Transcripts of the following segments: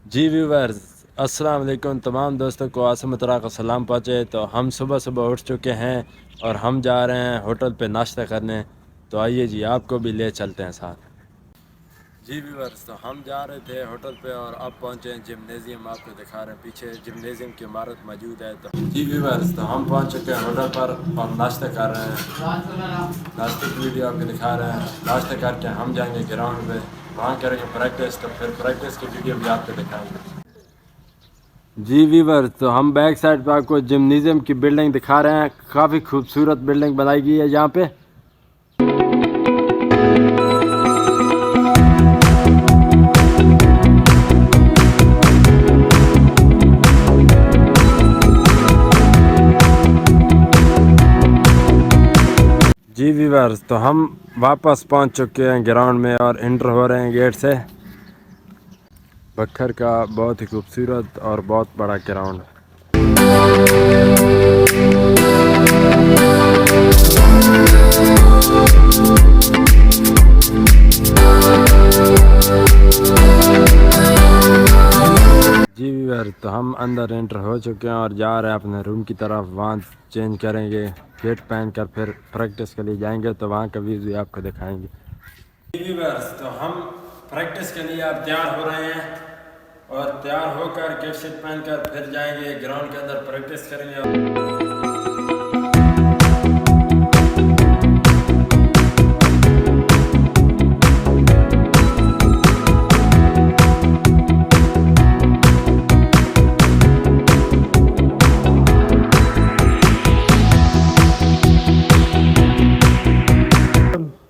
जी viewers, अस्सलाम वालेकुम। तमाम दोस्तों को आसम उतरा का सलाम पहुँचे। तो हम सुबह सुबह उठ चुके हैं और हम जा रहे हैं होटल पे नाश्ता करने। तो आइए जी, आपको भी ले चलते हैं साथ। जी व्यूवर्स, तो हम जा रहे थे होटल पे और अब पहुँचे हैं जिम्नेज़ियम। आपको दिखा रहे हैं, पीछे जिम्नेज़ियम की इमारत मौजूद है। तो जी व्यूवर्स, तो हम पहुँच चुके हैं होटल पर और नाश्ता कर रहे हैं। नाश्ते की वीडियो आपको दिखा रहे हैं। नाश्ता करके हम जाएंगे ग्राउंड पे, वहाँ करेंगे प्रैक्टिस। तो फिर प्रैक्टिस की वीडियो भी आपको दिखाएंगे। जी वीवर, तो हम बैक साइड पर आपको जिम्नेज़ियम की बिल्डिंग दिखा रहे हैं। काफ़ी खूबसूरत बिल्डिंग बनाई गई है यहाँ पे। जी वीवर्स, तो हम वापस पहुँच चुके हैं ग्राउंड में और एंटर हो रहे हैं गेट से। भक्कर का बहुत ही खूबसूरत और बहुत बड़ा ग्राउंड है। जी व्यूअर, तो हम अंदर एंटर हो चुके हैं और जा रहे हैं अपने रूम की तरफ। वहाँ चेंज करेंगे, गेट पहन कर फिर प्रैक्टिस के लिए जाएंगे। तो वहाँ का व्यू भी आपको दिखाएंगे। जी व्यूअर्स, तो हम प्रैक्टिस के लिए अब तैयार हो रहे हैं और तैयार होकर किट शिट पहनकर फिर जाएंगे ग्राउंड के अंदर, प्रैक्टिस करेंगे।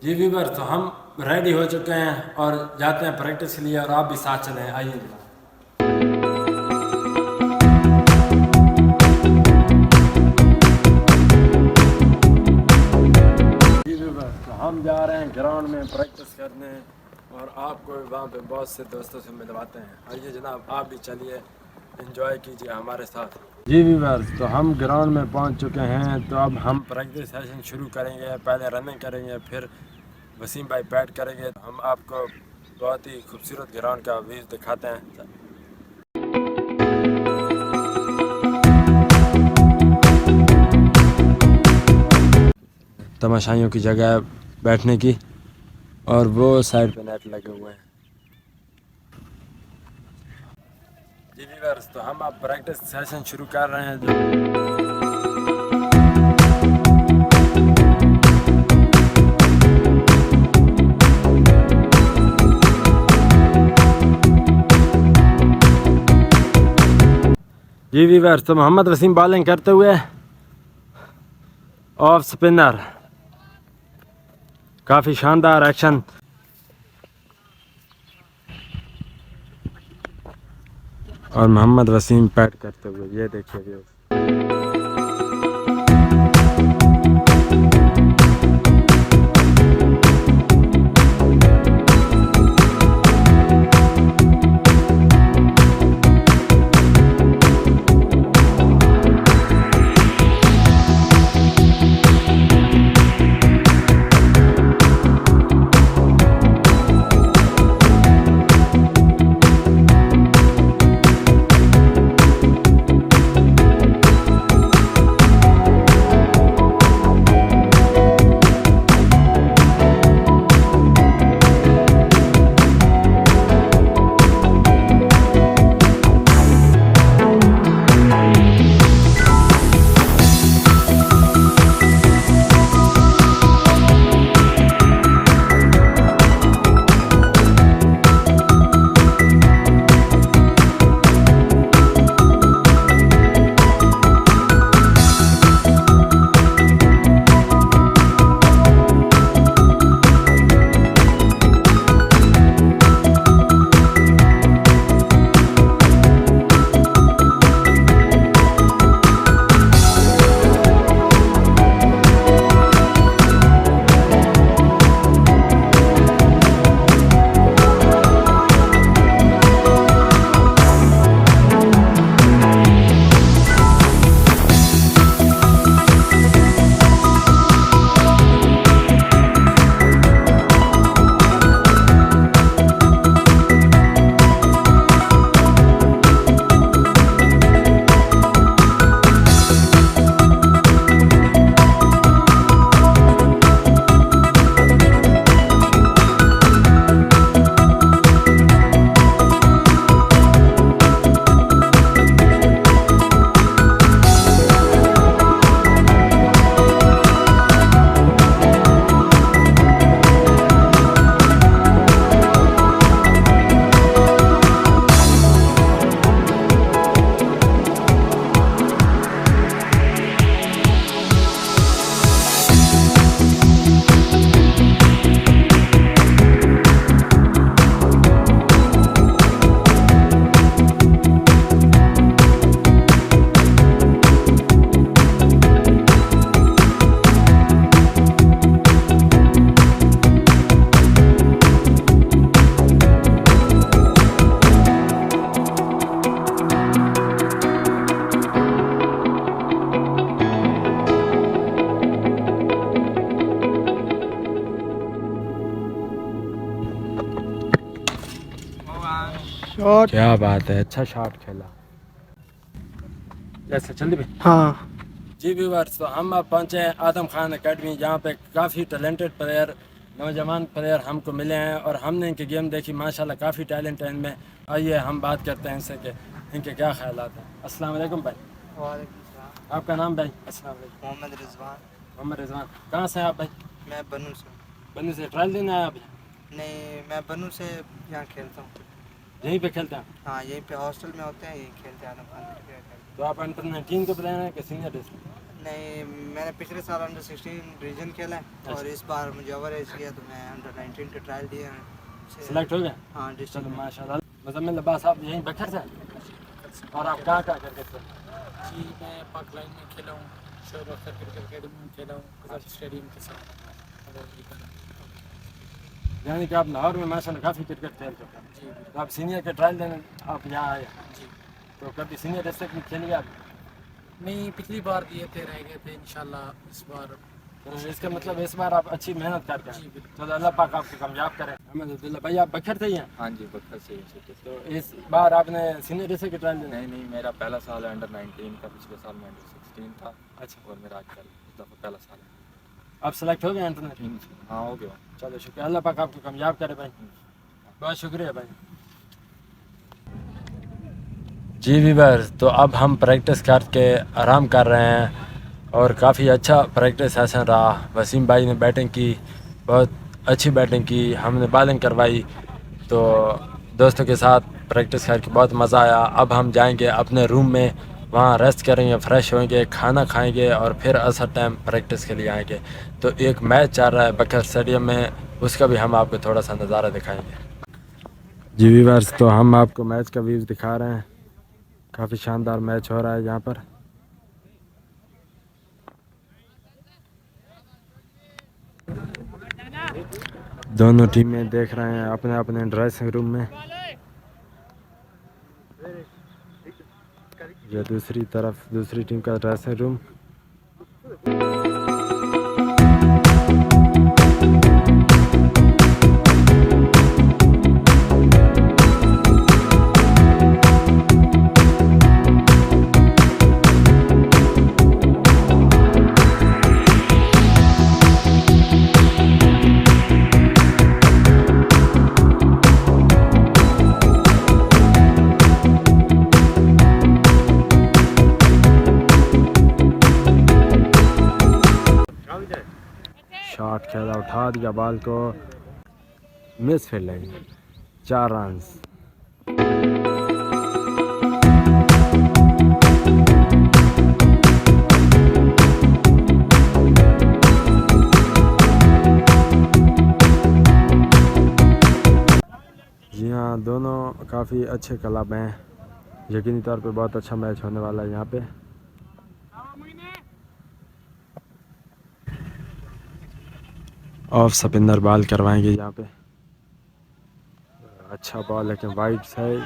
जी व्यूअर्स, तो हम रेडी हो चुके हैं और जाते हैं प्रैक्टिस के लिए। और आप भी साथ चलें, आइए। तो हम जा रहे हैं ग्राउंड में प्रैक्टिस करने और आपको वहाँ पे बहुत से दोस्तों से मिलवाते हैं। आइए जनाब, आप भी चलिए, एंजॉय कीजिए हमारे साथ। जी व्यूअर्स, तो हम ग्राउंड में पहुँच चुके हैं। तो अब हम प्रैक्टिस सेशन शुरू करेंगे। पहले रनिंग करेंगे, फिर वसीम भाई बैट करेंगे। हम आपको बहुत ही खूबसूरत ग्राउंड का व्यू दिखाते हैं। तमाशाइयों की जगह बैठने की, और वो साइड पे नेट लगे हुए हैं। जी व्यूअर्स, तो हम अब प्रैक्टिस सेशन शुरू कर रहे हैं। जी व्यूअर्स, तो मोहम्मद वसीम बॉलिंग करते हुए ऑफ स्पिनर, काफ़ी शानदार एक्शन। और मोहम्मद वसीम बैट करते हुए, ये देखिए व्यूअर्स। शॉट। क्या बात है, अच्छा शॉट खेला। जैसे चल भी। हाँ जी व्यूअर्स, तो हम अब पहुँचे हैं आदम खान एकेडमी, जहाँ पे काफ़ी टैलेंटेड प्लेयर, नौजवान प्लेयर हमको मिले हैं और हमने इनकी गेम देखी। माशाल्लाह काफ़ी टैलेंट है इनमें। आइए हम बात करते हैं इनसे कि इनके क्या ख्यालात हैं। अस्सलाम वालेकुम भाई। वालेकुम सलाम। आपका नाम भाई? अस्सलाम वालेकुम। मोहम्मद रिजवान। मोहम्मद रिजवान। कहाँ से हैं आप भाई? मैं बनू से। बंदी से ट्रायल देने आया अभी? नहीं, मैं बनू से यहाँ खेलता हूँ। यहीं पे खेलते हैं? हाँ, यहीं पे हॉस्टल में होते हैं, यहीं खेलते हैं आदम खान क्रिकेट। तो आप अंडर 19 के प्लेयर हैं कि सीनियर डिस्ट्रिक्ट? नहीं, मैंने पिछले साल अंडर 16 रीजन खेला है और इस बार मुझे ओवर एज किया तो मैं अंडर 19 के ट्रायल दिए हैं। सिलेक्ट हो गए? हाँ, चलो डिस्ट्रिक्ट में। माशाल्लाह। मुजम्मिल अब्बास, आप यहीं बखर से? और आप कहाँ कहाँ क्रिकेट खेलते हैं? जी, मैं पाक लाइन में खेला हूँ, शोर बख्तर क्रिकेट अकेडमी में खेला हूँ, स्टेडियम के साथ। यानी कि आप लाहौर में माशाल्लाह काफ़ी क्रिकेट खेल चुके हैं। जी तो आप सीनियर के ट्रायल देने आप यहाँ आए? जी। तो कभी सीनियर डिस्ट्रिक्ट में खेलिए आप? नहीं, पिछली बार दिए थे, रह गए थे। इंशाल्लाह इस बार। तो इसका मतलब इस बार आप अच्छी मेहनत करके जी हैं। बिल्कुल। तो अल्लाह पाक आपको कामयाब करे। अहमद अब्दुल्ला भाई, आप बखर से ही हैं? हाँ जी, बक्कर से ही। तो इस बार आपने सीनियर डिस्ट्रिक्ट के ट्रायल देने? नहीं नहीं, मेरा पहला साल है अंडर 19 का। पिछले साल में अंडर 16 था। अच्छा। और मेरा आज कल इस दफ़ा पहला साल है। आप सेलेक्ट हो गए इंटरनेट? हाँ, हो गया। चलो शुक्रिया, अल्लाह पाक आपको कामयाब करे भाई। बहुत शुक्रिया भाई। जी व्यूअर्स, तो अब हम प्रैक्टिस करके आराम कर रहे हैं और काफ़ी अच्छा प्रैक्टिस सेशन रहा। वसीम भाई ने बैटिंग की, बहुत अच्छी बैटिंग की, हमने बॉलिंग करवाई। तो दोस्तों के साथ प्रैक्टिस करके बहुत मज़ा आया। अब हम जाएंगे अपने रूम में, वहाँ रेस्ट करेंगे, फ्रेश होंगे, खाना खाएंगे और फिर असर टाइम प्रैक्टिस के लिए आएंगे। तो एक मैच चल रहा है भक्कर स्टेडियम में, उसका भी हम आपको थोड़ा सा नज़ारा दिखाएंगे। जी व्यूअर्स, तो हम आपको मैच का व्यूज़ दिखा रहे हैं। काफ़ी शानदार मैच हो रहा है यहाँ पर। दोनों टीमें देख रहे हैं अपने अपने ड्रेसिंग रूम में। ये दूसरी तरफ दूसरी टीम का ड्रेसिंग रूम। शॉट खेला, उठा दिया बॉल को, मिस फील्डिंग, 4 रन्स। जी हाँ, दोनों काफ़ी अच्छे क्लब हैं। यकीनी तौर पे बहुत अच्छा मैच होने वाला है यहाँ पे। ऑफ स्पिनर बॉल करवाएंगे यहाँ पे। अच्छा बॉल, लेकिन वाइड साइड,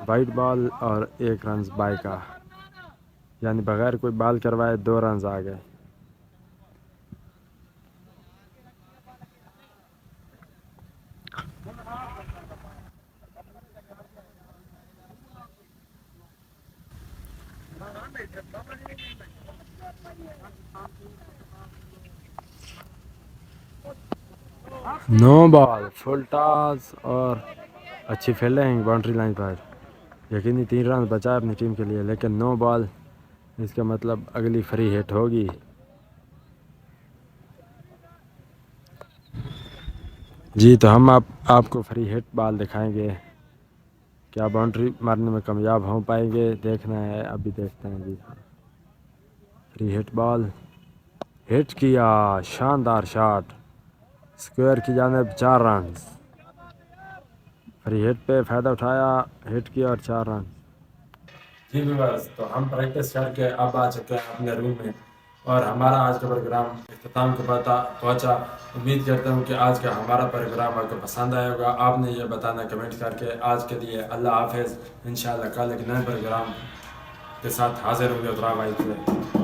वाइड बॉल और 1 रन बाय का, यानी बगैर कोई बॉल करवाए 2 रन आ गए। नो बॉल, फुल टॉस और अच्छी फील्डिंग बाउंड्री लाइन पर। यकीनी 3 रन बचा अपनी टीम के लिए, लेकिन नो बॉल, इसका मतलब अगली फ्री हिट होगी। जी, तो हम आपको फ्री हिट बॉल दिखाएंगे। क्या बाउंड्री मारने में कामयाब हो पाएंगे, देखना है, अभी देखते हैं। जी, फ्री हिट बॉल हिट किया, शानदार शॉट, स्क्वायर की जानिब 4 रन। फ्री हिट पे फ़ायदा उठाया, हिट किया और 4 रन। जी व्यूअर्स, तो हम प्रैक्टिस करके अब आ चुके हैं अपने रूम में और हमारा आज का प्रोग्राम इख्तिताम को पहुंचा। उम्मीद करता हूं कि आज का हमारा प्रोग्राम आपको पसंद आया होगा। आपने ये बताना कमेंट करके। आज के लिए अल्लाह हाफिज़। इंशाअल्लाह कल एक नए प्रोग्राम के साथ हाजिर होंगे। उतरा भाई।